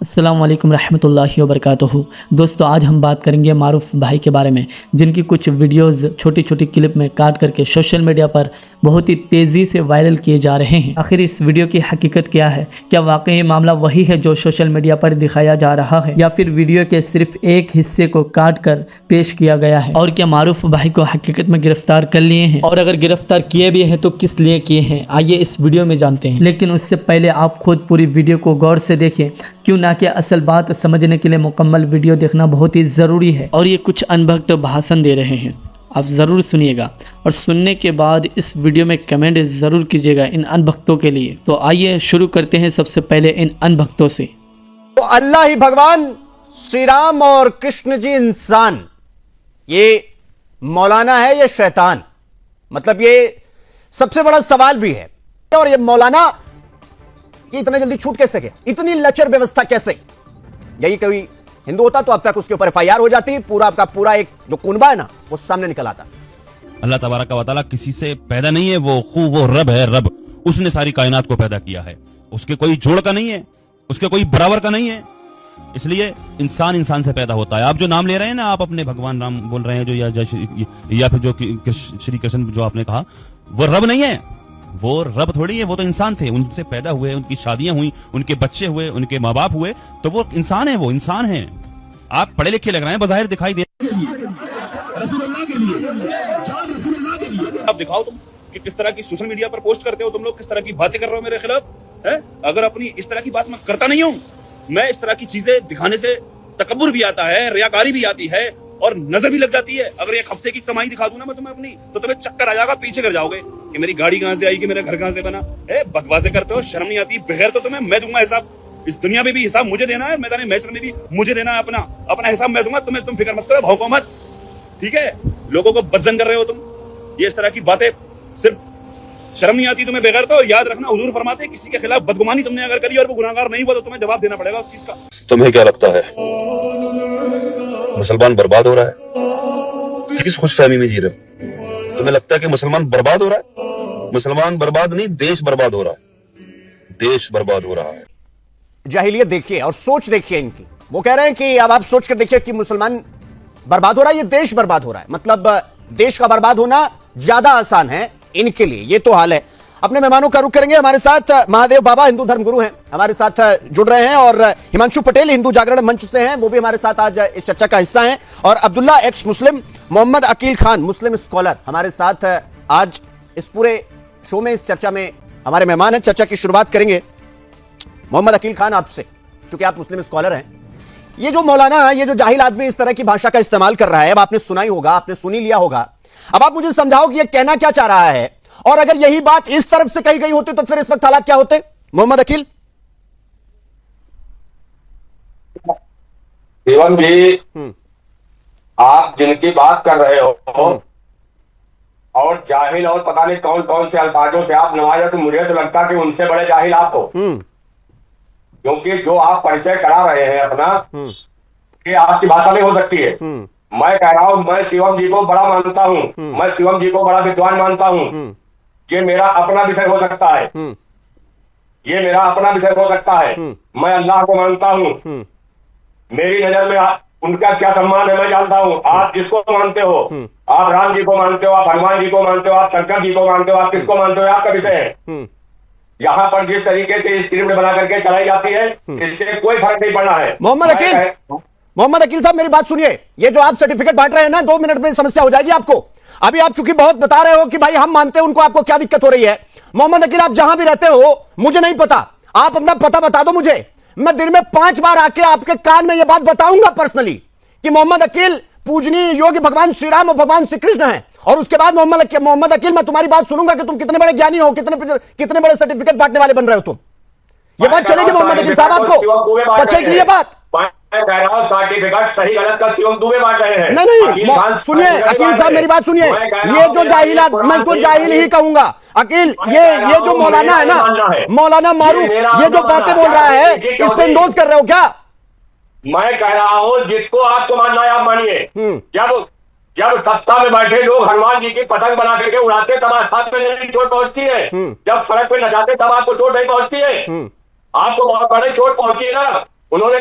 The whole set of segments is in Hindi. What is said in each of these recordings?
अस्सलाम वालेकुम रहमतुल्लाहि व बरकातुहू। दोस्तों, आज हम बात करेंगे मारूफ भाई के बारे में, जिनकी कुछ वीडियोस छोटी छोटी क्लिप में काट करके सोशल मीडिया पर बहुत ही तेज़ी से वायरल किए जा रहे हैं। आखिर इस वीडियो की हकीकत क्या है? क्या वाकई मामला वही है जो सोशल मीडिया पर दिखाया जा रहा है, या फिर वीडियो के सिर्फ एक हिस्से को काट कर पेश किया गया है? और क्या मारूफ भाई को हकीकत में गिरफ्तार कर लिए हैं, और अगर गिरफ्तार किए भी हैं तो किस लिए किए हैं? आइए इस वीडियो में जानते हैं। लेकिन उससे पहले आप खुद पूरी वीडियो को गौर से देखें, क्यों ना कि असल बात समझने के लिए मुकम्मल वीडियो देखना बहुत ही ज़रूरी है। और ये कुछ अनभक्त भाषण दे रहे हैं, आप ज़रूर सुनिएगा, और सुनने के बाद इस वीडियो में कमेंट ज़रूर कीजिएगा इन अनभक्तों के लिए। तो आइए शुरू करते हैं सबसे पहले इन अनभक्तों से। तो अल्लाह ही भगवान, श्री राम और कृष्ण जी इंसान, ये मौलाना है ये शैतान? मतलब ये सबसे बड़ा सवाल भी है। और ये मौलाना कि इतने जल्दी छूट कैसे गया? इतनी लचर व्यवस्था कैसे? यही कोई हिंदू होता तो अब तक उसके ऊपर FIR हो जाती, पूरा का पूरा एक जो कुनबा है ना वो सामने निकल आता। अल्लाह तबारक व तआला किसी से पैदा नहीं है, वो रब है। रब उसने सारी कायनात को पैदा किया है, उसके कोई जोड़ का नहीं है, उसके कोई बराबर का नहीं है। इसलिए इंसान इंसान से पैदा होता है। आप जो नाम ले रहे हैं ना, आप अपने भगवान राम बोल रहे हैं जो, या फिर जो श्री कृष्ण जो आपने कहा, वो रब नहीं है, वो रब थोड़ी है, वो तो इंसान थे, उनसे पैदा हुए, उनकी शादियां हुई, उनके बच्चे हुए, उनके माँ बाप हुए, तो वो इंसान है, वो इंसान है। आप पढ़े लिखे लग रहे हैं, बज़ाहिर दिखाई दे आप दिखाओ तुम कि किस तरह की सोशल मीडिया पर पोस्ट करते हो तुम लोग, किस तरह की बातें कर रहे हो मेरे खिलाफ है? अगर अपनी इस तरह की बात मैं करता नहीं हूं, मैं इस तरह की चीजें दिखाने से तकब्बुर भी आता है, रियाकारी भी आती है और नजर भी लग जाती है। अगर एक हफ्ते की कमाई दिखा दूं ना मैं तुम्हें अपनी, तो तुम्हें चक्कर आ जाएगा, पीछे कर जाओगे कि मेरी गाड़ी कहां से आई, कि मेरा घर कहां से बना। बकवासें करते हो, शर्म नहीं आती? बगैर तो तुम्हें मैं दूंगा हिसाब, इस दुनिया में भी हिसाब मुझे देना है, मैदान मैच में भी मुझे देना है, अपना हिसाब मैं दूंगा तुम्हें। तुम फिक्र मत करो, भौंको मत, ठीक है? लोगों को बदजन कर रहे हो तुम, ये इस तरह की बातें, सिर्फ शर्म नहीं आती तुम्हें? बगैर तो याद रखना, हुजूर फरमाते हैं किसी के खिलाफ बदगुमानी तुमने अगर करी और वो गुनाहगार नहीं हुआ तो तुम्हें जवाब देना पड़ेगा उस चीज का। तुम्हें क्या लगता है मुसलमान बर्बाद हो रहा है? किस खुशफहमी में जी रहे हो? तुम्हें लगता है कि मुसलमान बर्बाद हो रहा है? मुसलमान बर्बाद नहीं, देश बर्बाद हो रहा है। देश बर्बाद हो रहा है। जाहिलियत देखिए और सोच देखिए इनकी। वो कह रहे हैं कि अब आप सोच कर देखिए कि मुसलमान बर्बाद हो रहा है, ये देश बर्बाद हो रहा है। मतलब देश का बर्बाद होना ज्यादा आसान है इनके लिए, ये तो हाल है। अपने मेहमानों का रुख करेंगे। हमारे साथ महादेव बाबा हिंदू धर्मगुरु हैं, हमारे साथ जुड़ रहे हैं, और हिमांशु पटेल हिंदू जागरण मंच से हैं, वो भी हमारे साथ आज इस चर्चा का हिस्सा हैं, और अब्दुल्ला एक्स मुस्लिम मोहम्मद अकील खान मुस्लिम स्कॉलर हमारे साथ आज इस पूरे शो में, इस चर्चा में हमारे मेहमान हैं। चर्चा की शुरुआत करेंगे मोहम्मद अकील खान आपसे, क्योंकि आप मुस्लिम स्कॉलर हैं। ये जो मौलाना है, ये जो जाहिल आदमी इस तरह की भाषा का इस्तेमाल कर रहा है, अब आपने सुना ही होगा, आपने सुन ही लिया होगा। अब आप मुझे समझाओ कि ये कहना क्या चाह रहा है, और अगर यही बात इस तरफ से कही गई होती तो फिर इस वक्त हालात क्या होते? मोहम्मद अकील। शिवम जी, आप जिनकी बात कर रहे हो और जाहिल और पता नहीं कौन कौन से अल्फाजों से आप नवाजे, तो मुझे तो लगता कि उनसे बड़े जाहिल आप हो। क्योंकि जो आप परिचय करा रहे हैं अपना, कि आपकी भाषा नहीं हो सकती है। मैं कह रहा हूं, मैं शिवम जी को बड़ा मानता हूं, मैं शिवम जी को बड़ा विद्वान मानता हूं। ये मेरा अपना विषय हो सकता है, ये मेरा अपना विषय हो सकता है। मैं अल्लाह को मानता हूं, मेरी नजर में उनका क्या सम्मान है मैं जानता हूं। आप जिसको मानते हो, आप राम जी को मानते हो, आप हनुमान जी को मानते हो, आप शंकर जी को मानते हो, आप किसको मानते हो, आपका विषय है। यहाँ पर जिस तरीके से स्क्रिप्ट बना करके चलाई जाती है, इससे कोई फर्क नहीं पड़ना है। मोहम्मद अकील साहब, मेरी बात सुनिए। ये जो आप सर्टिफिकेट बांट रहे हैं ना, 2 मिनट में समस्या हो जाएगी आपको। अभी आप चूंकि बहुत बता रहे हो कि भाई हम मानते हैं उनको, आपको क्या दिक्कत हो रही है? मोहम्मद अकील, आप जहां भी रहते हो मुझे नहीं पता, आप अपना पता बता दो मुझे। मैं दिन में 5 बार आके आपके कान में यह बात बताऊंगा पर्सनली कि मोहम्मद अकील पूजनीय योग्य भगवान श्री राम और भगवान श्री कृष्ण हैं। और उसके बाद मोहम्मद अकील, मैं तुम्हारी बात सुनूंगा कि तुम कितने बड़े ज्ञानी हो, कितने बड़े सर्टिफिकेट बांटने वाले बन रहे हो तुम। ये बात चलेगी मोहम्मद अकील साहब? आपको बचेगी ये बात? मैं कह रहा हूं सर्टिफिकेट सही गलत का शिवम दुबे बांट रहे हैं। नहीं, सुनिए अकील साहब, मेरी बात सुनिए। ये जो जाहिल, मैं इसको जाहिल ही कहूंगा। अकील, ये जो मौलाना है ना, मौलाना मारूफ, ये जो बातें बोल रहा है, इससे इंदोज कर रहे हो क्या? मैं कह रहा हूं जिसको आपको मानना है आप मानिए। जब सत्ता में बैठे लोग हनुमान जी की पतंग बना करके उड़ाते तब आसमान में नहीं चोट पहुंचती है। जब सड़क पे नचाते तब आपको चोट नहीं पहुंचती है। आपको बहुत बड़े चोट पहुंची ना, उन्होंने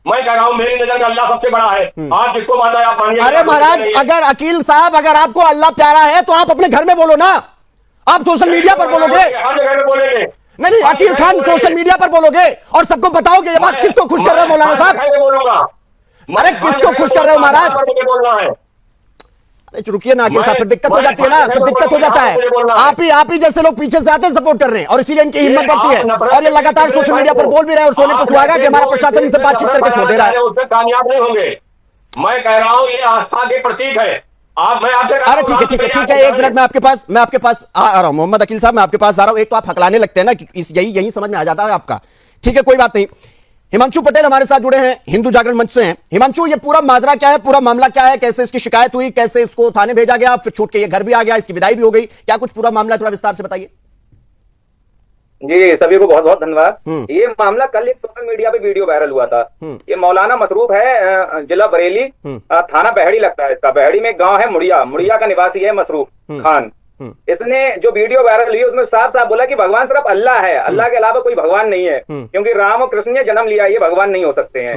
मैं कह रहा हूँ मेरी नजर में अल्लाह सबसे बड़ा है। आप जिसको मानना है आप मानिए। अरे महाराज, अगर अकील साहब, अगर आपको अल्लाह प्यारा है तो आप अपने घर में बोलो ना, आप सोशल मीडिया पर बोलोगे? हर जगह में बोलेंगे। नहीं, अकील खान सोशल मीडिया पर बोलोगे और सबको बताओगे? ये बात किसको खुश कर रहे हो मौलाना साहब? बोलूंगा। अरे किसको खुश कर रहे हो महाराज? बोलना है। अरे रुकिए ना अकील साहब, फिर दिक्कत हो जाती है ना, फिर दिक्कत हो जाता है। आप ही जैसे लोग पीछे से आते हैं सपोर्ट कर रहे हैं और इसीलिए इनकी हिम्मत बढ़ती है और ये लगातार सोशल मीडिया पर बोल भी रहे हैं और सोने पर सुहागा कि हमारा प्रशासन इनसे बातचीत करके छोड़ दे रहा है। उससे कामयाब नहीं होंगे। मैं कह रहा हूँ ये आस्था के प्रतीक है। मैं आपसे अरे ठीक है, एक मिनट में आपके पास आ रहा हूं मोहम्मद अकील साहब, मैं आपके पास आ रहा हूं। एक तो आप हकलाने लगते हैं ना, यही समझ में आ जाता है आपका। ठीक है, कोई बात नहीं। हिमांशु पटेल हमारे साथ जुड़े हैं, हिंदू जागरण मंच से हैं। हिमांशु, ये पूरा माजरा क्या है, पूरा मामला क्या है, कैसे इसकी शिकायत हुई, कैसे इसको थाने भेजा गया, फिर छूट के ये घर भी आ गया, इसकी विदाई भी हो गई, क्या कुछ पूरा मामला थोड़ा विस्तार से बताइए। जी, सभी को बहुत बहुत धन्यवाद। ये मामला कल एक सोशल मीडिया पे वीडियो वायरल हुआ था। ये मौलाना मसरूफ है, जिला बरेली, थाना बहड़ी लगता है इसका। बहड़ी में गांव है मुड़िया का निवासी है मसरूफ खान। इसने जो वीडियो वायरल हुई उसमें साफ साफ बोला कि भगवान सिर्फ अल्लाह है, अल्लाह के अलावा कोई भगवान नहीं है, क्योंकि राम और कृष्ण ने जन्म लिया, ये भगवान नहीं हो सकते हैं।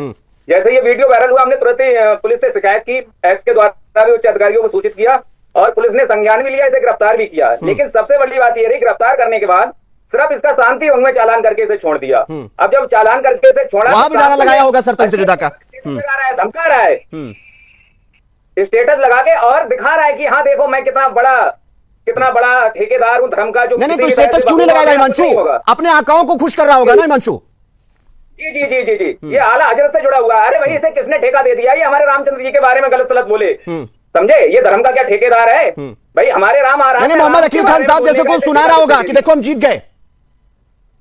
जैसे ये वीडियो वायरल हुआ, हमने तुरंत ही पुलिस से शिकायत की, एक्स के द्वारा भी उच्च अधिकारियों को सूचित किया और पुलिस ने संज्ञान भी लिया, इसे गिरफ्तार भी किया। लेकिन सबसे बड़ी बात यह रही, गिरफ्तार करने के बाद सिर्फ इसका शांति भंग में चालान करके इसे छोड़ दिया। अब जब चालान करके इसे छोड़ा, वहां भी नारा लगाया होगा सर तंजीदा का, धमका रहा है, स्टेटस लगा के और दिखा रहा है कि हाँ देखो मैं कितना बड़ा ठेकेदार हूं धर्म का। जो नहीं तो स्टेटस क्यों नहीं लगाएगा हिमांशु? अपने आकाओं को खुश कर रहा होगा ना हिमांशु? जी, ये आला हजरत से जुड़ा हुआ है। अरे भाई इसे किसने ठेका दे दिया? ये हमारे रामचंद्र जी के बारे में गलत सलत बोले, समझे? ये धर्म का क्या ठेकेदार है भाई? हमारे राम आ रहा है। मोहम्मद अकील खान साहब जैसे को सुना रहा होगा कि देखो हम जीत गए।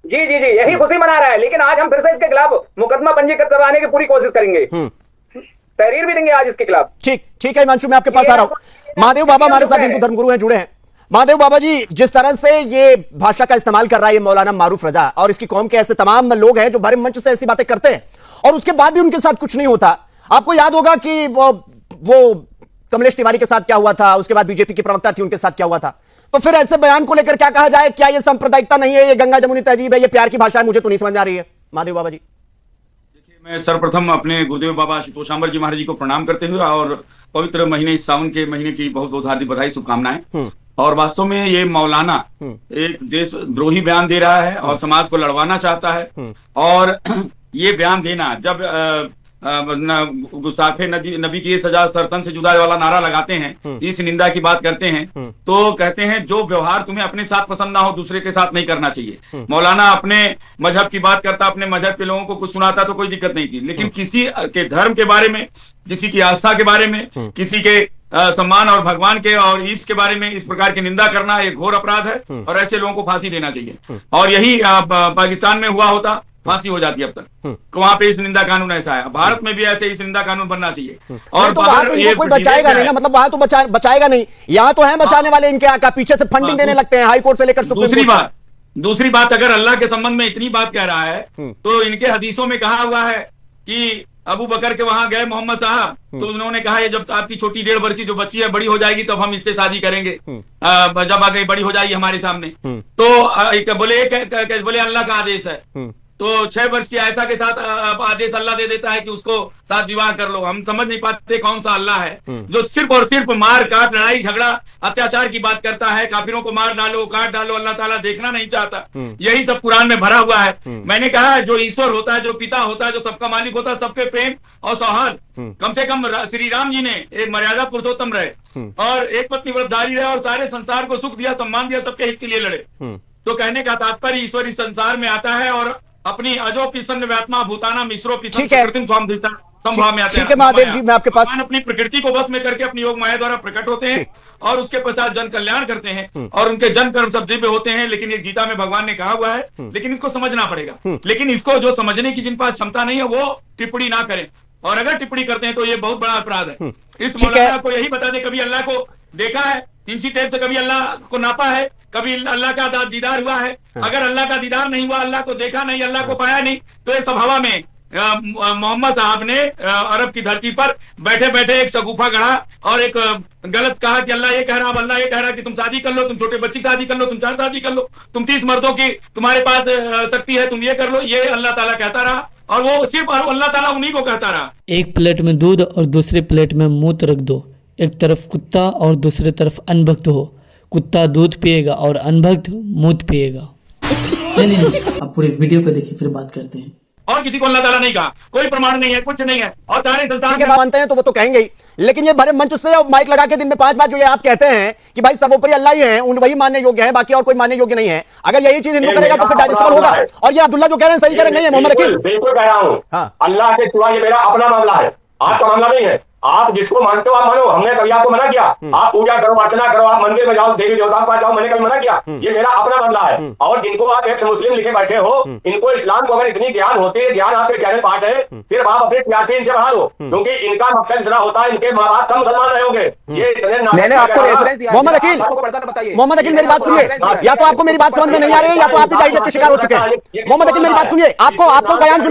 जी, यही खुशी मना रहा है। लेकिन आज हम फिर से इसके खिलाफ मुकदमा पंजीकृत करवाने की पूरी कोशिश करेंगे, तहरीर भी देंगे आज इसके खिलाफ। ठीक है हिमांशु, मैं आपके पास आ रहा हूं। महादेव बाबा हमारे साथ हिंदू धर्मगुरु हैं, जुड़े हैं। महादेव बाबा जी, जिस तरह से ये भाषा का इस्तेमाल कर रहा है ये मौलाना मारूफ रजा और इसकी कौम के ऐसे तमाम लोग हैं जो भरे मंच से ऐसी बातें करते हैं और उसके बाद भी उनके साथ कुछ नहीं होता। आपको याद होगा कि वो कमलेश तिवारी के साथ क्या हुआ था, उसके बाद बीजेपी की प्रवक्ता थी, उनके साथ क्या हुआ था। तो फिर ऐसे बयान को लेकर क्या कहा जाए? क्या ये सांप्रदायिकता नहीं है, ये गंगा जमुनी तहजीब है, ये प्यार की भाषा है? मुझे तो नहीं समझ में आ रही है महादेव बाबा जी। देखिए, मैं सर्वप्रथम अपने गुरुदेव बाबा आशुतोषांबर जी महाराज जी को प्रणाम करते हुए और पवित्र महीने सावन के महीने की बहुत बहुत हार्दिक बधाई शुभकामनाएं। और वास्तव में ये मौलाना एक देशद्रोही बयान दे रहा है और समाज को लड़वाना चाहता है। और ये बयान देना, जब गुस्ताखे नबी की सजा सरतन से जुदा वाला नारा लगाते हैं, इस निंदा की बात करते हैं, तो कहते हैं जो व्यवहार तुम्हें अपने साथ पसंद ना हो दूसरे के साथ नहीं करना चाहिए। मौलाना अपने मजहब की बात करता, अपने मजहब के लोगों को कुछ सुनाता तो कोई दिक्कत नहीं थी, लेकिन किसी के धर्म के बारे में, किसी की आस्था के बारे में, किसी के सम्मान और भगवान के और ईश के बारे में इस प्रकार की निंदा करना एक घोर अपराध है और ऐसे लोगों को फांसी देना चाहिए। और यही पाकिस्तान में हुआ होता, फांसी हो जाती अब तक। वहां पे इस निंदा कानून ऐसा है, भारत में भी ऐसे इस निंदा कानून बनना चाहिए। और तो वहां तो कोई बचाएगा नहीं ना, मतलब वहां तो बचाएगा नहीं। यहाँ तो है बचाने वाले इनके आका, पीछे से फंडिंग देने लगते हैं, हाई कोर्ट से लेकर सुप्रीम कोर्ट। दूसरी बात, अगर अल्लाह के संबंध में इतनी बात कह रहा है तो इनके हदीसों में कहा हुआ है कि अबू बकर के वहां गए मोहम्मद साहब, तो उन्होंने कहा ये जब आपकी छोटी 1.5 वर्ष की जो बच्ची है बड़ी हो जाएगी तब हम इससे शादी करेंगे, जब आगे बड़ी हो जाएगी हमारे सामने। तो बोले अल्लाह का आदेश है, तो 6 वर्ष की आयशा के साथ आदेश अल्लाह दे देता है कि उसको साथ विवाह कर लो। हम समझ नहीं पाते कौन सा अल्लाह है जो सिर्फ और सिर्फ मार काट, लड़ाई झगड़ा, अत्याचार की बात करता है। काफिरों को मार डालो, काट डालो, अल्लाह ताला देखना नहीं चाहता। यही सब कुरान में भरा हुआ है। मैंने कहा जो ईश्वर होता है, जो पिता होता है, जो सबका मालिक होता है, सबके प्रेम और सौहार्द, कम से कम श्री राम जी ने एक मर्यादा पुरुषोत्तम रहे और एक पत्नी व्रतधारी रहे और सारे संसार को सुख दिया, सम्मान दिया, सबके हित के लिए लड़े। तो कहने का तात्पर्य ईश्वर इस संसार में आता है और अपनी अजो पिसन व्यात्मा भूताना मिश्रो पिसन प्रकृतिम संभाव में आते हैं। महादेव जी, मैं आपके पास अपनी प्रकृति को बस में करके अपनी योग माया द्वारा प्रकट होते हैं और उसके पश्चात जन कल्याण करते हैं और उनके जन कर्म सब दिव्य होते हैं। लेकिन ये गीता में भगवान ने कहा हुआ है, लेकिन इसको समझना पड़ेगा। लेकिन इसको जो समझने की जिन पास क्षमता नहीं है वो टिप्पणी ना करें, और अगर टिप्पणी करते हैं तो ये बहुत बड़ा अपराध है। इस मौलाना को यही बता दे, कभी अल्लाह को देखा है, इंची टेप से कभी अल्लाह को नापा है, कभी अल्लाह का दीदार हुआ है? अगर अल्लाह का दीदार नहीं हुआ, अल्लाह को देखा नहीं, अल्लाह को पाया नहीं, तो इस हवा में मोहम्मद साहब ने अरब की धरती पर बैठे बैठे एक शगुफा गढ़ा और एक गलत कहा कि अल्लाह ये कह रहा, अल्लाह ये कह रहा कि तुम शादी कर लो, तुम छोटे बच्ची शादी कर लो, तुम 4 शादी कर लो, तुम 30 मर्दों की तुम्हारे पास शक्ति है, तुम ये कर लो। ये अल्लाह ताला कहता रहा और वो सिर्फ अल्लाह ताला उन्हीं को कहता रहा। एक प्लेट में दूध और दूसरी प्लेट में मूत रख दो, एक तरफ कुत्ता और दूसरी तरफ अनभक्त हो, कुत्ता दूध पिएगा और अनभक्त मूत पिएगा। नहीं, अब पूरे वीडियो को देखिए फिर बात करते हैं। और किसी को अल्लाह ताला नहीं कहा, कोई प्रमाण नहीं है, कुछ नहीं है। और सारे ठीक है, मानते हैं तो वो तो कहेंगे ही, लेकिन ये भरे मंच से माइक लगा के दिन में 5 बार जो ये आप कहते हैं कि भाई सर्वोपरि अल्लाह ही है, उन वही मानने योग्य है, बाकी और कोई मानने योग्य नहीं है। अगर यही चीज हिंदू करेगा तो फिर डाइजेस्टेबल होगा। और ये अब्दुल्ला जो कह रहे हैं सही कह रहे नहीं है मोहम्मद अकील। बिल्कुल कह रहा हूँ, अल्लाह के सिवा ये मेरा अपना मामला है, आपका मामला नहीं है। आप जिसको मानते हो आप मानो, हमने कभी आपको मना किया? आप पूजा करो, अर्चना करो, आप मंदिर में जाओ, देवी देवताओं के पास जाओ, मैंने कभी मना किया? ये मेरा अपना मामला है। और जिनको आप एक्स मुस्लिम लिखे बैठे हो, इनको इस्लाम को अगर इतनी ज्ञान होती है, ज्ञान आपके चैनल पाठ है, सिर्फ आप अपने टीआरपी इनसे बढ़ा दो, क्योंकि इनका मकसद इतना होता है, इनके माँ बाप कम मुसलमान रहे होंगे। ये मैंने आपको रेफरेंस दिया। मोहम्मद अकील मेरी बात सुनिए, या तो आपको मेरी बात समझ में नहीं आ रही है या तो आप भी जाहिलियत के शिकार हो चुके हैं। मोहम्मद अकील मेरी बात सुनिए, आपको बयान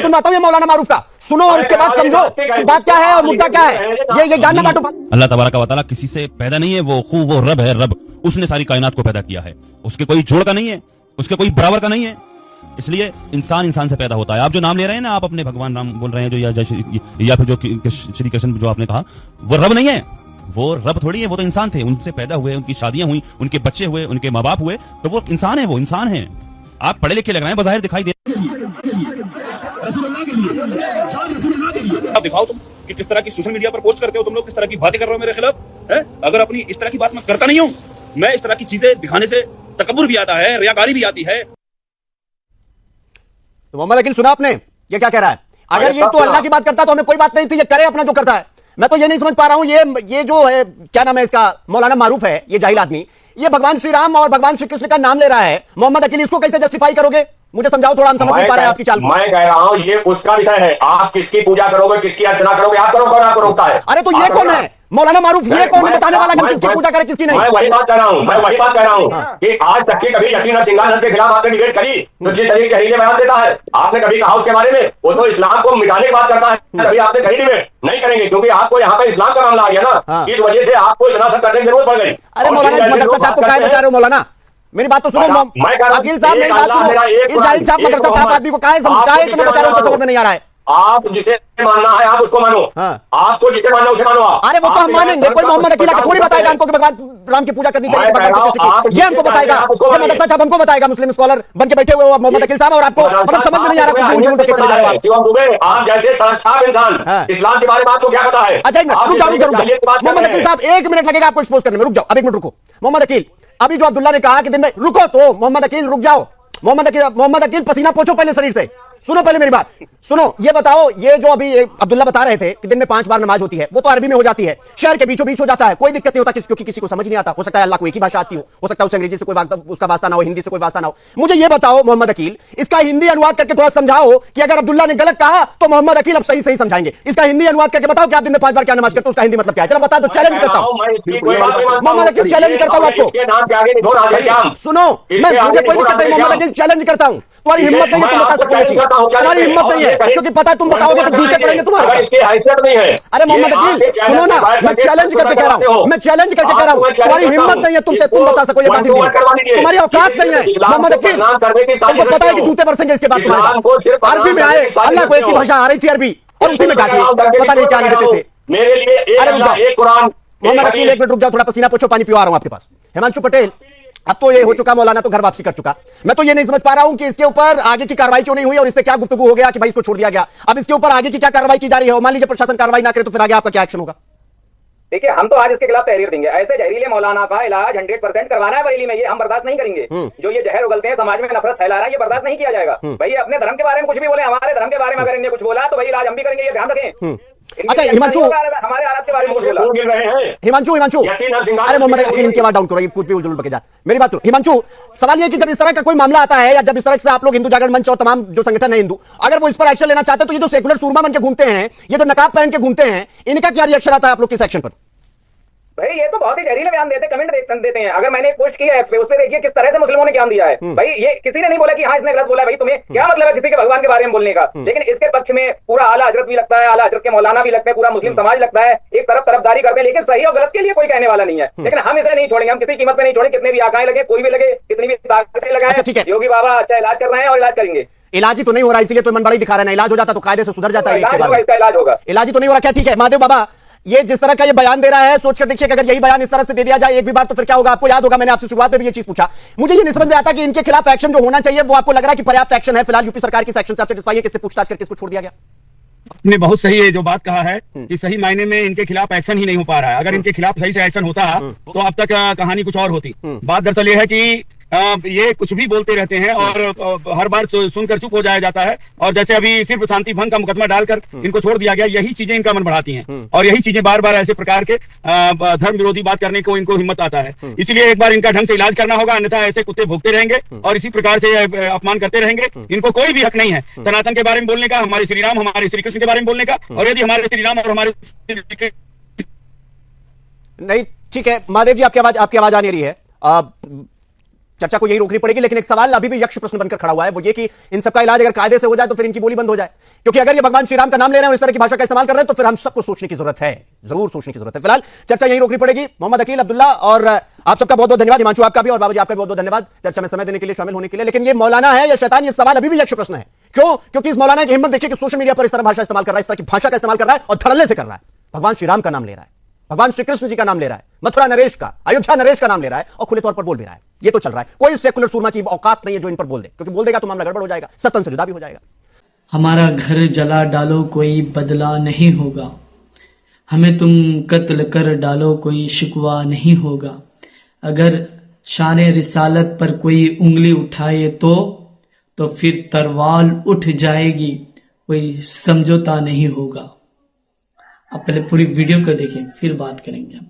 सुनाता हूँ, ये मौलाना मारूफ का सुनो और उसके बाद समझो कि बात क्या है और मुद्दा क्या है। ये जानना बाटो। अल्लाह तबारक व तआला किसी से पैदा नहीं है, वो रब है, रब। उसने सारी कायनात को पैदा किया है, उसके कोई जोड़ का नहीं है, उसके कोई बराबर का नहीं है। इसलिए इंसान से पैदा होता है। आप जो नाम ले रहे हैं ना, आप अपने भगवान नाम बोल रहे हैं जो या फिर जो श्री कृष्ण जो आपने कहा, वो रब नहीं है, वो रब थोड़ी है, वो तो इंसान थे, उनसे पैदा हुए, उनकी शादियां हुई, उनके बच्चे हुए, उनके माँ बाप हुए, तो वो इंसान है, वो इंसान है। आप पढ़े लिखे लग रहे हैं, बज़ाहिर दिखाई दे। आप दिखाओ तुम कि किस तरह की सोशल मीडिया पर पोस्ट करते हो तुम लोग, किस तरह की बातें कर रहे हो मेरे खिलाफ है? अगर अपनी इस तरह की बात मैं करता नहीं हूं, मैं इस तरह की चीजें दिखाने से तकब्बुर भी आता है, रियाकारी भी आती है। तो मोहम्मद अकील सुना आपने ये क्या कह रहा है? अगर ये तो अल्लाह की बात करता तो हमें कोई बात नहीं थी, ये करे अपना जो करता है। मैं तो ये नहीं समझ पा रहा हूं, ये जो है क्या नाम है इसका, मौलाना मारूफ है, ये जाहिल आदमी, ये भगवान श्री राम और भगवान श्री कृष्ण का नाम ले रहा है। मोहम्मद अकील इसको कैसे जस्टिफाई करोगे? मुझे समझाओ थोड़ा, हम समझ नहीं पा रहे हैं आपकी चाल। मैं कह रहा हूँ ये उसका विषय है, आप किसकी पूजा करोगे, किसकी अर्चना करोगे, आप करो, कौन आपको रोकता है? अरे तो ये कौन है मौलाना मारूफ? ये कौन है बताने वाला कि किसकी पूजा करे किसकी नहीं? मैं वही बात कह रहा हूँ, कि आज तक की कभी यकीन और सिंगार के खिलाफ आपने डिबेट करी तो जिस तरीके जहरीले बयान देता है, आपने कभी कहा उसके बारे में, वो तो इस्लाम को मिटाने की बात करता है, कभी आपने कही डिबेट नहीं करेंगे, क्योंकि आपको यहाँ पे इस्लाम का मामला आ गया ना, इस वजह से आपको इतना सब करने की जरूरत पड़ गई। अरे मौलाना मदरसा छाप को काहे बचा रहे हो मौलाना? मेरी बात तो सुनो अकील साहब, मेरी बात सुनो। इस जाहिल छाप मदरसा छाप आदमी को काहे इतना बचा रहे हो, समझ में नहीं आ रहा है। आप जिसे मानना है आप उसको मानो, आपको जिसे मानना उसे मानो आप। अरे वो तो हम मानेंगे, कोई मोहम्मद अकील आके थोड़ी बताएगा हमको कि भगवान राम की पूजा करनी चाहिए, भगवान श्री कृष्ण की, ये हमको बताएगा, ये मदरसा छाप हमको बताएगा। मुस्लिम स्कॉलर बन के बैठे हुए हो मोहम्मद अकील साहब, और आपको मतलब समझ में नहीं आ रहा, कुछ ढूंढ के चले जा रहे हो आप जैसे छाप इंसान, इस्लाम के बारे में आपको क्या पता है? अच्छा एक मिनट रुक जाओ मोहम्मद अकील साहब, 1 मिनट लगेगा आपको एक्सपोज करने में, रुक जाओ, अब 1 मिनट रुको। मोहम्मद अकील, अभी जो अब्दुल्ला ने कहा कि दिन में, रुको तो मोहम्मद अकील रुक जाओ। मोहम्मद अकील पसीना पोंछो पहले शरीर से, सुनो पहले मेरी बात सुनो। ये बताओ, ये जो अभी अब्दुल्ला बता रहे थे कि दिन में 5 बार नमाज होती है, वो तो अरबी में हो जाती है, शहर के बीचों बीच हो जाता है, कोई दिक्कत नहीं होता क्योंकि किसी को समझ नहीं आता। हो सकता है अल्लाह को एक ही भाषा आती हो सकता है उसे अंग्रेजी से कोई उसका वास्ता ना हो, हिंदी से कोई वास्ता ना हो। मुझे ये बताओ मोहम्मद अकील, इसका हिंदी अनुवाद करके थोड़ा समझाओ कि अगर अब्दुल्ला ने गलत कहा तो मोहम्मद अकील अब सही समझाएंगे। इसका हिंदी अनुवाद करके बताओ कि आप दिन में 5 बार क्या नमाज करते हो, उसका हिंदी मतलब क्या है? चलो बता दो, चैलेंज करता हूं मोहम्मद अकील, चैलेंज करता हूं आपको। सुनो, मुझे कोई दिक्कत नहीं मोहम्मद अकील, चैलेंज करता हूं। तुम्हारी हिम्मत नहीं है, तुम बता सको ये चीज, तुम्हारी हिम्मत नहीं है, क्योंकि पता है तुम बताओगे तो जूते पड़ेंगे तुम्हारे। अरे मोहम्मद अकील सुनो ना, मैं चैलेंज करके कह रहा हूं, तुम्हारी हिम्मत नहीं है, तुम बता सको ये बात, तुम्हारी औकात नहीं है मोहम्मद अकील। तुमको पता है कि जूते बरसेंगे इसके बाद तुम्हारे। अरबी में आए, अल्लाह को एक ही भाषा आ रही थी अरबी, और उसी में गा दिए, पता नहीं क्या लिखते थे। अरे रुक जाओ मोहम्मद अकील, 1 मिनट रुक जाओ, थोड़ा पसीना पोंछो, पानी पियो, आ रहा हूं आपके पास। हिमांशु पटेल, अब तो ये हो चुका, मौलाना तो घर वापसी कर चुका। मैं तो ये नहीं समझ पा रहा हूं कि इसके ऊपर आगे की कार्रवाई क्यों नहीं हुई और इससे क्या गुफ्तगू हो गया कि भाई इसको छोड़ दिया गया। अब इसके ऊपर आगे की क्या कार्रवाई की जा रही है? मान लीजिए प्रशासन कार्रवाई ना करे तो फिर आगे आपका क्या एक्शन होगा? देखिए, हम तो आज इसके खिलाफ तहरीर देंगे। ऐसे जहरीले मौलाना का इलाज 100% करवाना है बरेली में, ये हम बर्दाश्त नहीं करेंगे। जो ये जहर उगलते हैं, समाज में नफरत फैला रहा है, ये बर्दाश्त नहीं किया जाएगा। भाई अपने धर्म के बारे में कुछ भी बोले, हमारे धर्म के बारे में अगर इन्हें कुछ बोला तो भाई इलाज हम भी करेंगे, ये ध्यान रखें। अच्छा हिमांशु, हमारे हालात के बारे में कुछ बोला। हिमांशु, अरे मोहम्मद अकील इनकी आवाज डाउन करो, ये कुछ भी उलझुल बके जा। मेरी बात सुनो हिमांशु, सवाल ये कि जब इस तरह का कोई मामला आता है या जब इस तरह से आप लोग हिंदू जागरण मंच और तमाम जो संगठन है हिंदू, अगर वो इस पर एक्शन लेना चाहते हैं, तो ये जो सेकुलर सूरमा बन के घूमते हैं, ये जो नकाब पहन के घूमते हैं, इनका क्या रिएक्शन आता है आप लोग किस एक्शन पर? भाई ये तो बहुत ही जहरीले बयान देते, कमेंट देते हैं। अगर मैंने एक पोस्ट किया है उस पे देखिए किस तरह से मुस्लिमों ने ज्ञान दिया है। भाई ये किसी ने नहीं बोला कि हाँ इसने गलत बोला। भाई तुम्हें क्या मतलब है किसी के भगवान के बारे में बोलने का? लेकिन इसके पक्ष में पूरा आला हजरत भी लगता है, आला हजरत के मौलाना भी लगते हैं, पूरा मुस्लिम समाज लगता है, एक तरफदारी करते हैं। लेकिन सही और गलत के लिए कोई कहने वाला नहीं है। लेकिन हम इसे नहीं छोड़ेंगे, हम किसी कीमत पे नहीं छोड़ेंगे, कितने भी आकाएं लगे, कोई भी लगे, कितनी भी ताकतें लगाएं। योगी बाबा अच्छा इलाज कर रहे हैं और इलाज करेंगे। इलाज ही तो नहीं हो रहा, इसीलिए तो मन बड़ा ही दिखा रहा है ना। इलाज हो जाता तो कायदे से सुधर जाता है। इसका इलाज होगा। इलाज ही तो नहीं हो रहा, क्या ठीक है महादेव बाबा, ये जिस तरह का ये बयान दे रहा है, सोचकर देखिए कि अगर यही बयान इस तरह से दे दिया जाए एक भी बार तो फिर क्या होगा। आपको याद होगा मैंने आपसे शुरुआत में भी ये चीज पूछा, मुझे ये नहीं समझ में आता कि इनके खिलाफ एक्शन जो होना चाहिए वो आपको लग रहा है कि पर्याप्त एक्शन है फिलहाल यूपी सरकार की एक्शन से आप सेटिस्फाई है, किससे पूछताछ करके इसको छोड़ दिया गया? आपने बहुत सही है जो बात कहा है कि सही मायने में इनके खिलाफ एक्शन ही नहीं हो पा रहा है। अगर इनके खिलाफ सही से एक्शन होता तो अब तक कहानी कुछ और होती। बात दरअसल ये है कि ये कुछ भी बोलते रहते हैं और हर बार सुनकर चुप हो जाया जाता है। और जैसे अभी सिर्फ शांति भंग का मुकदमा डालकर इनको छोड़ दिया गया, यही चीजें इनका मन बढ़ाती हैं और यही चीजें बार बार ऐसे प्रकार के धर्म विरोधी बात करने को इनको हिम्मत आता है। इसीलिए एक बार इनका ढंग से इलाज करना होगा, अन्यथा ऐसे कुत्ते भोगते रहेंगे और इसी प्रकार से अपमान करते रहेंगे। इनको कोई भी हक नहीं है सनातन के बारे में बोलने का, हमारे श्री राम हमारे श्री कृष्ण के बारे में बोलने का। और यदि हमारे श्री राम और हमारे नहीं ठीक है महादेव जी, आपकी आवाज आ नहीं रही है। चर्चा को यही रोकनी पड़ेगी, लेकिन एक सवाल अभी भी यक्ष प्रश्न बनकर खड़ा हुआ है, वो ये कि इन सबका इलाज अगर कायदे से हो जाए तो फिर इनकी बोली बंद हो जाए। क्योंकि अगर ये भगवान श्री राम का नाम ले रहे हैं और इस तरह की भाषा का इस्तेमाल कर रहे हैं तो फिर हम सबको सोचने की जरूरत है, जरूर सोचने की जरूरत है। फिलहाल चर्चा यही रोकनी पड़ेगी। मोहम्मद अकील, अब्दुल्ला और आप सबका बहुत बहुत धन्यवाद, हिमांशु आपका भी और बाबा जी आपका बहुत बहुत धन्यवाद चर्चा में समय देने के लिए, शामिल होने के लिए। लेकिन ये मौलाना है या शैतान, ये सवाल अभी भी यक्ष प्रश्न है। क्यों? क्योंकि इस मौलाना की हिम्मत देखिए कि सोशल मीडिया पर इस तरह भाषा इस्तेमाल कर रहा है, इस तरह की भाषा का इस्तेमाल कर रहा है और धड़ल्ले से कर रहा है। भगवान श्री राम का नाम ले रहा है, भगवान श्री कृष्ण जी का नाम ले रहा है, मथुरा नरेश का, अयोध्या नरेश का नाम ले रहा है और खुले तौर पर बोल भी रहा है। ये तो चल रहा है। कोई सेकुलर सूरमा की औकात नहीं है जो इन पर बोल दे, क्योंकि बोल देगा तो मामला गड़बड़ हो जाएगा, सत्तन से जुदा भी हो जाएगा। हमारा घर जला डालो कोई बदला नहीं होगा, हमें तुम कत्ल कर डालो कोई शिकवा नहीं होगा, अगर शान रिसालत पर कोई उंगली उठाए तो फिर तरवाल उठ जाएगी, कोई समझौता नहीं होगा। आप पहले पूरी वीडियो को देखें फिर बात करेंगे हम।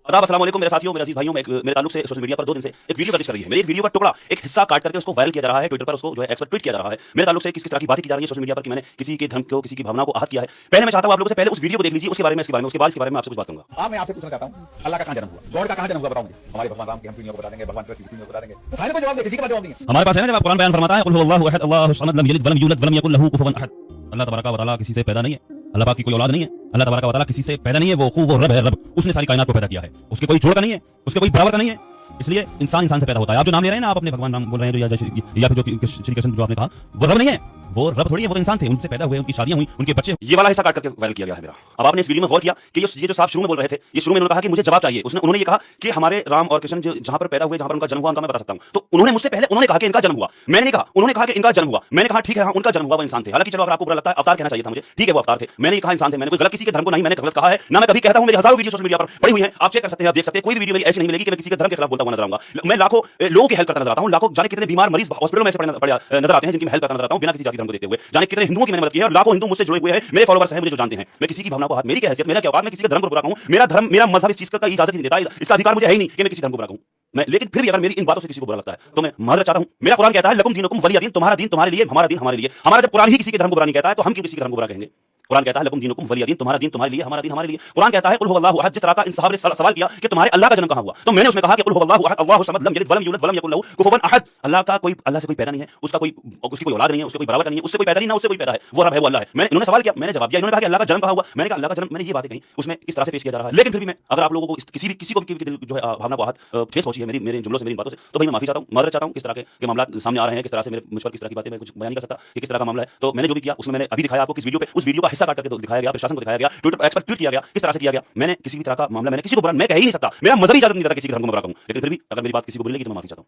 अस्सलाम वालेकुम मेरे साथियों, मेरे अजीज भाइयों, मेरे ताल्लुक से सोशल मीडिया पर 2 दिन से एक वीडियो गर्दिश कर रही है। मेरी एक वीडियो का टुकड़ा एक हिस्सा काट करके उसको वायरल किया जा रहा है, ट्विटर पर उसको जो है एक्स पर ट्वीट किया जा रहा है। मेरे ताल्लुक से किस तरह की बातें की जा रही है सोशल मीडिया पर कि मैंने किसी के धर्म को, किसी की भावना को आहत किया है। पहले मैं चाहता हूं आप लोगों से पहले उस वीडियो को देख लीजिए, उसके बारे में, उसके बाद मैं आपसे कुछ बात करूंगा। मैं आपसे पूछना चाहता हूं अल्लाह का कहां जन्म हुआ, गॉड का कहां जन्म हुआ, बताओ मुझे। हमारे भगवान राम की हम दुनिया को बता देंगे, भगवान कृष्ण की दुनिया को बता देंगे, तो को जवाब दे, किसी का जवाब नहीं है हमारे पास है ना, जब कुरान बयान फरमाता है कुल हुवल्लाहु अहद अल्लाहु समद लम यलिद वलम यूलद वलम यकुल लहू कुफुवन अहद। अल्लाह तबारक व तआला किसी से पैदा नहीं है, अल्लाह पाक की कोई औलाद नहीं है, अल्लाह तबारक व तआला किसी से पैदा नहीं है, वो रब है, रब। उसने सारी कायनात को पैदा किया है, उसके कोई जोड़ का नहीं है, उसके कोई बराबर का नहीं है। इसलिए इंसान से पैदा होता है। आप जो नाम ले रहे हैं ना, आप अपने भगवान नाम बोल रहे हैं या फिर जो श्री कृष्ण जो आपने कहा, वो रब नहीं है, वो रब थोड़ी है, वो तो इंसान थे, उनसे पैदा हुए, उनकी शादियां हुई, उनके बच्चे। ये वाला हिस्सा काट करके वायरल किया गया है मेरा। अब आपने इस वीडियो में गौर किया कि ये जो साहब शुरू में बोल रहे थे, ये शुरू में उन्होंने कहा कि मुझे जवाब चाहिए। उन्होंने ये कहा कि हमारे राम और कृष्ण जहां पर पैदा हुए, जहां पर उनका जन्म हुआ, उनका मैं बता सकता हूं। तो उन्होंने मुझसे पहले उन्होंने कहा कि इनका जन्म हुआ, मैंने नहीं कहा, उन्होंने कहा कि इनका जन्म हुआ। मैंने कहा ठीक है, हाँ उनका जन्म हुआ, वो इंसान थे। हालांकि चलो अगर आपको बुरा लगता है, अवतार कहना चाहिए था मुझे, ठीक है वो अवतार थे, मैंने कहा इंसान थे। मैंने कोई गलत किसी के धर्म को नहीं मैंने गलत कहा है, ना मैं कभी कहता हूं। मेरी हजारों वीडियो सोशल मीडिया पर पड़ी हुई हैं, आप चेक कर सकते हैं, आप देख सकते हैं। कोई वीडियो मेरी ऐसी नहीं मिलेगी कि मैं किसी के धर्म के खिलाफ बोलता हुआ नजर आऊंगा। मैं लाखों लोगों की हेल्प करता नजर आता हूं, लाखों जाने कितने बीमार मरीज हॉस्पिटल में से पड़े नजर आते हैं, जिनकी मैं हेल्प करता नजर आता हूं बिना किसी जाति धर्म को देखते हुए। जाने कितने हिंदुओं की मैंने मदद की है और लाखों हिंदू मुझसे जुड़े हुए हैं, मेरे फॉलोअर्स हैं, मुझे जो जानते हैं। मैं किसी की भावना को हाथ, मेरी क्या हैसियत, मेरा क्या औकात, मैं किसी के धर्म को बुरा कहूं। मेरा धर्म, मेरा मजहब इस चीज का इजाजत नहीं देता, इसका अधिकार मुझे है ही नहीं कि मैं किसी धर्म को बुरा कहूं। मैं लेकिन फिर भी अगर मेरी इन बातों से किसी को बुरा लगता है तो मैं माजरत चाहता हूं। मेरा कुरान कहता है लकुम दीनुकुम वलिय दीन, तुम्हारा दीन तुम्हारे लिए, हमारा दीन हमारे लिए। हमारा जब कुरान ही किसी के धर्म को बुरा नहीं कहता है तो हम क्यों किसी के धर्म को बुरा कहेंगे? कुरान कहता है लकुम दीनुकुम वलिय दीन, तुम्हारा दीन तुम्हारे लिए, हमारा दीन हमारे लिए। कुरान कहता है कुल हुवल्लाहु अहद। जिस तरह का इन साहब ने सवाल किया कि तुम्हारे अल्लाह का जन्म कहां हुआ, तो मैंने उसमें कहा कि कुल हुवल्लाहु अहद अल्लाहु समद लम यलिद वलम यूलद वलम यकुल लहू कुफुवन अहद। अल्लाह से कोई पैदा नहीं है, उसकी कोई औलाद नहीं है, उसके कोई बराबर नहीं है, उससे कोई पैदा नहीं, ना उससे कोई पैदा है, वो रब है, वो अल्लाह है। इन्होंने सवाल किया, मैंने जवाब दिया। इन्होंने कहा कि अल्लाह का जन्म कहां हुआ, मैंने कहा अल्लाह का जन्म, मैंने ये बातें कही, उसमें किस तरह से पेश किया जा रहा है। लेकिन फिर भी मैं, अगर आप लोगों को किसी को भी जो है भावना को आहत ठेस पहुंची है मेरे जुमलों से, मेरी बातों से, तो भाई मैं माफी चाहता हूं, माजरत चाहता हूं। किस तरह के मामला सामने आ रहे हैं, किस तरह से मुझ पर किस तरह की बातें, मैं कुछ बयान नहीं कर सकता कि किस तरह का मामला है। तो मैंने जो भी किया उसमें मैंने अभी दिखाया आपको किस वीडियो पे, उस वीडियो का हिस्सा काट करके दिखाया गया, प्रशासन को दिखाया गया, ट्विटर एक्स पर ट्वीट किया गया, किस तरह से किया गया। मैंने किसी भी तरह का मामला, मैंने किसी को बुरा मैं कह ही नहीं सकता, मेरा मजहब इजाजत नहीं देता किसी के धर्म को बुरा कहूं। लेकिन फिर भी अगर मेरी बात किसी को बुरी लगी तो मैं माफी चाहता हूं।